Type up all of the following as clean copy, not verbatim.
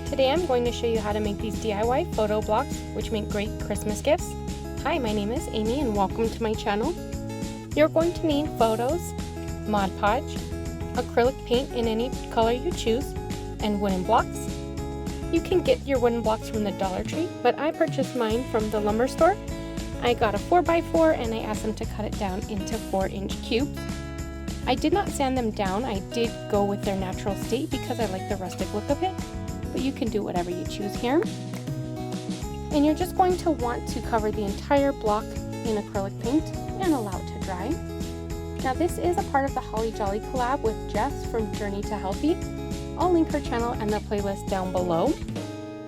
Today I'm going to show you how to make these DIY photo blocks, which make great Christmas gifts. Hi, my name is Amy and welcome to my channel. You're going to need photos, Mod Podge, acrylic paint in any color you choose, and wooden blocks. You can get your wooden blocks from the Dollar Tree, but I purchased mine from the lumber store. I got a 4x4 and I asked them to cut it down into 4-inch cubes. I did not sand them down, I did go with their natural state because I like the rustic look of it, but you can do whatever you choose here. And you're just going to want to cover the entire block in acrylic paint and allow it to dry. Now this is a part of the Holly Jolly collab with Jess from Journey to Healthy. I'll link her channel and the playlist down below.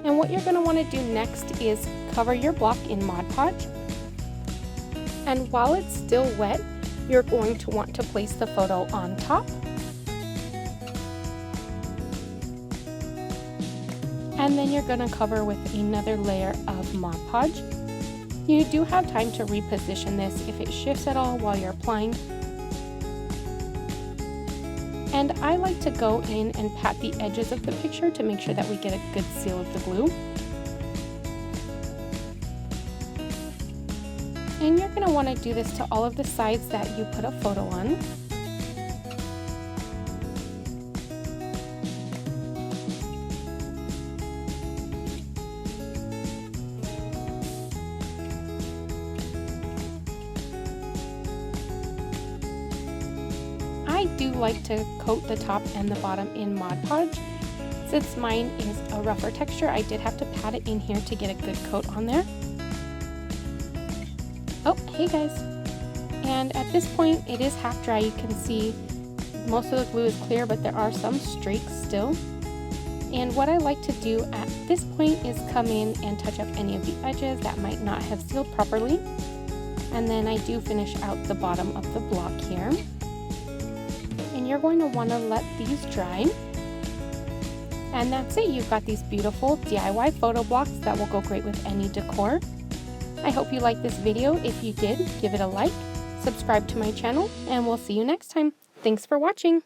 And what you're going to want to do next is cover your block in Mod Podge. And while it's still wet, you're going to want to place the photo on top. And then you're going to cover with another layer of Mod Podge. You do have time to reposition this if it shifts at all while you're applying. And I like to go in and pat the edges of the picture to make sure that we get a good seal of the glue. And you're going to want to do this to all of the sides that you put a photo on. I do like to coat the top and the bottom in Mod Podge. Since mine is a rougher texture, I did have to pat it in here to get a good coat on there. Oh, hey guys. And at this point, it is half dry. You can see most of the glue is clear, but there are some streaks still. And what I like to do at this point is come in and touch up any of the edges that might not have sealed properly. And then I do finish out the bottom of the block here. And you're going to want to let these dry. And that's it. You've got these beautiful DIY photo blocks that will go great with any decor. I hope you liked this video. If you did, give it a like, subscribe to my channel, and we'll see you next time. Thanks for watching.